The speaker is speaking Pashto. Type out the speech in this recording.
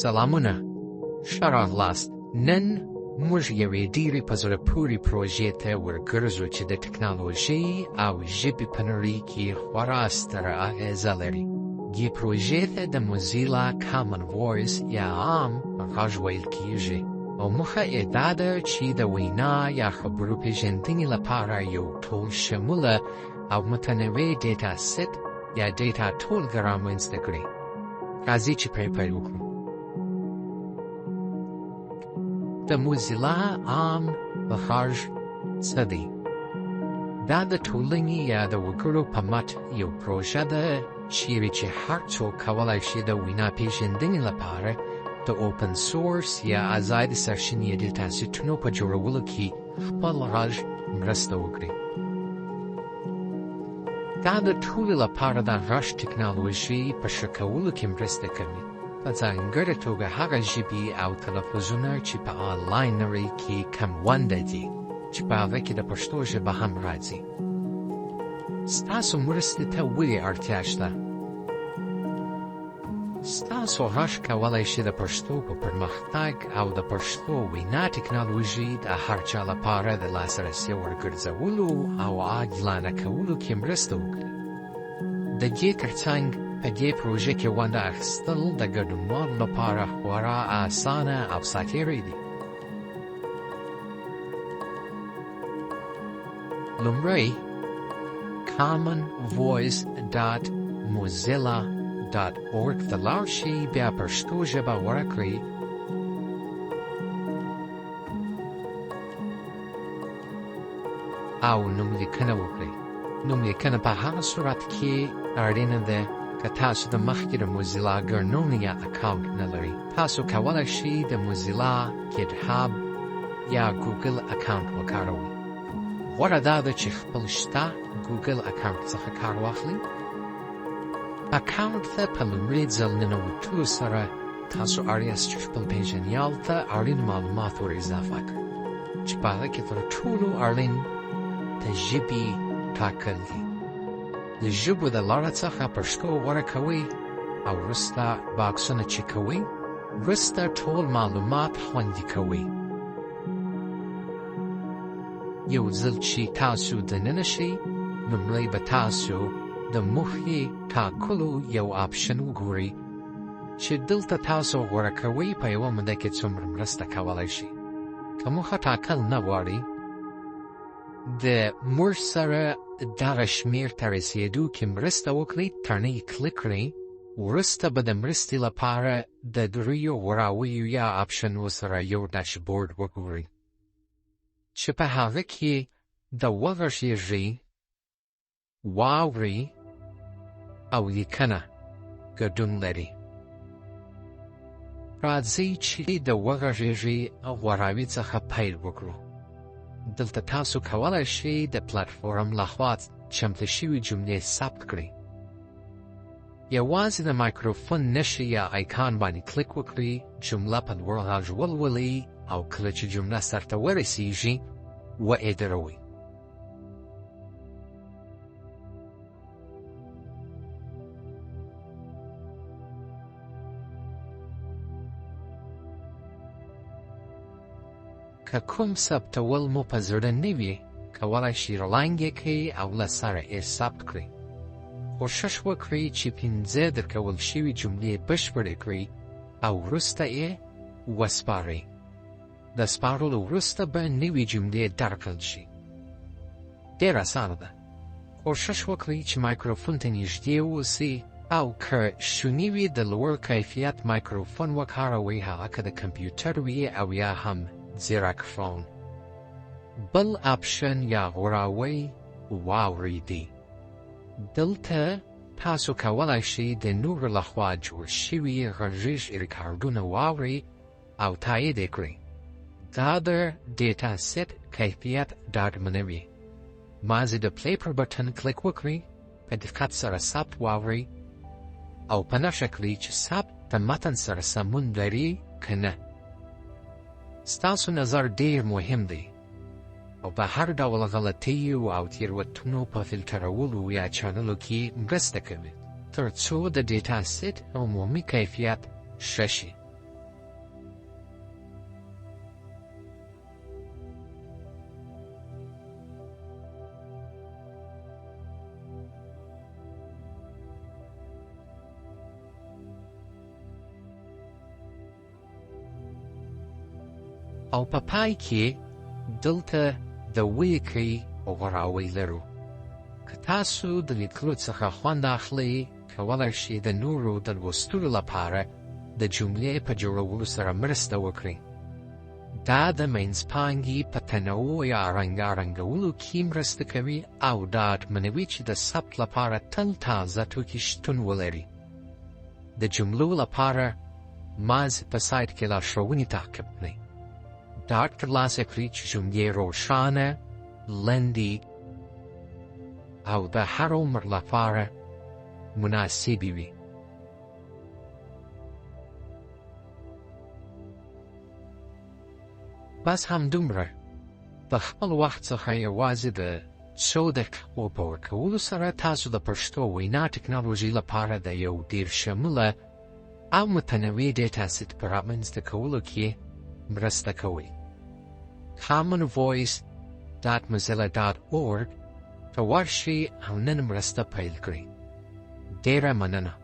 سلامونه، ښه راغلاست. نن موږ یوې ډېرې په زړه پورې پروژې ته ورګرځو چې د ټکنالوژۍ او ژبې په نړۍ کې خورا ستره اغېزه لري. دې پروژې ته د موزیلا کامن وایس یا عام غږ ویل کېږي او موخه یې دا ده چې د وینا یا خبرو پېژندنې لپاره یو ټول شموله او متنوع ډیټا سیټ یا ډیټا ټولګه رامنځته کړي. راځئ چې پرې پیل وکړو. د موزیلا عام غږ څه دی؟ دا د ټولنې یا د وګړو په مټ یو پروژه ده چیرې چې هر څوک کولی شي د وینا پېژندنې لپاره د اوپن سورس یا ازادې سرچینې ډیټا سیټونو په جوړولو کې خپل غږ مرسته وکړي. دا د ټولو لپاره د غږ ټکنالوژي په ښه کولو کې مرسته کوي، په ځانګړې توګه هغه ژبې او تلفظونه چې په آنلاین نړۍ کې کم ونډه دي چې په هغه کې د پښتو ژبه هم راځي. ستاسو مرستې ته ولې اړتیا شته؟ ستاسو غږ کولی شي د پښتو په پرمختګ او د پښتو وینا ټکنالوژي د هر چا لپاره د لاسرسي ورګرځولو او عاجلانه کولو کې مرسته وکړي. د دې ترڅنګ په دې پروژه کې ونډه اخیستل د ګډونوالو لپاره خورا اسانه او ساتیری دي. لومړی commonvoice.mozilla.org ته لاړ شئ، بیا پښتو ژبه غوره کړئ. او نوملیکنه وکړئ. نوملیکنه په هغه صورت کې اړینه ده که تاسو د مخکې د موزیلا ګرنونه یا اکاونټ نه لرئ. تاسو کولی شئ د موزیلا ګیټ هاب یا ګوګل اکاونټ وکاروئ. غوره دا ده چې خپل شته ګوګل اکاونټ څخه کار واخلئ. اکاونټ ته په لومړي ځل ننوتلو سره تاسو اړ یاست چې خپل پېژنیال ته اړین معلومات ور اضافه کړئ چې په هغه کې تر ټولو اړین د ژبې ټاکل دي. د ژبو د لارې څخه پښتو غوره کوئ او وروسته باکسونه چک کوئ. وروسته ټول معلومات خوندي کوئ. یو ځل چې تاسو دننه شئ، لومړی به تاسو د موخې ټاکلو یو آپشن وګورئ چې دلته تاسو غوره کوئ په یوه موده کې څومره مرسته کولی شئ. که موخه ټاکل نه غواړئ، د موږ سره دغه شمېر ته رسېدو کې مرسته وکړئ تڼۍ کلیک کړئ. وروسته به د مرستې لپاره د دریو غوراویو یا آپشنو سره یو ډاشبورډ وګورئ چې په هغه کې د وغږېږئ، واورئ او لیکنه ګډون لري. راځئ چې د وغږېږئ غوراوي څخه پیل وکړو. دلته تاسو کولی شئ د پلیټفورم لخوا چمتو شوي جملې ثبت کړئ. یوازې د مایکروفون نښې یا آیکان باندې کلیک وکړئ، جمله په لوړ غږ ولولئ او کله چې جمله سرته ورسیږي ویې دروئ. که کوم ثبتول مو په زړه نه وي، کولی شئ رلنګ یې کړئ او له سره یې ثبت کړئ. کوښښ وکړئ چې 5 درکول شوي جملې بشپړې کړئ او وروسته یې وسپارئ. د سپارلو وروسته به نوې جملې درکړل شي. ډېر اسانه ده. کوښښ وکړئ چې مایکروفون ته نږدې واوسئ او که شونې وي د لوړ کیفیت مایکروفون وکاروئ، هغه که د کمپیوټر وي او یا هم زیرکفون. بل آپشن یا غوراوی واورئ دی. دلته تاسو کولی شئ د نورو لخوا جوړ شوي غږیز ریکارډونه واورئ او تایید یې کړئ. دا د ډیټا سیټ کیفیت ډاډمنوي. مازې د پلی پر بټن کلیک وکړئ، په دقت سره ثبت واورئ او په نښه کړئ چې ثبت د متن سره سمون لري که نه. ستاسو نظر ډېر مهم دی او په هر ډول غلطیو او تېروتنو په فلټرولو یا چانلو کې مرسته کوي تر څو د ډیټا سیټ عمومي کیفیت ښه شي. او په پای کې دلته د وکړئ غوراوی لرو. که تاسو د لیکلو څخه خوند اخلئ، کولی شئ د نورو د لوستلو لپاره د جملې په جوړولو سره مرسته وکړئ. دا د منځپانګې په تنوع یا رنګارنګولو کې مرسته کوي او ډاډمنوي چې د ثبت لپاره تل تازه توکي شتون ولري. د جملو لپاره مازې په سایټ کې لارښوونې تعقیب کړئ. ډاډ ترلاسه کړئ چې جملې روښانه، لنډې او د هر عمر لپاره مناسبې وي. بس همدومره. د خپل وخت څخه یوازې د څو دقیقو په ورکولو سره تاسو د پښتو وینا ټکنالوژۍ لپاره د یو ډېر شموله او متنوع ډیټا سیټ په رامنځته کولو کې مرسته کوئ. commonvoice.mozilla.org ته ورشئ او نن مرسته پیل کړئ. ډېره مننه.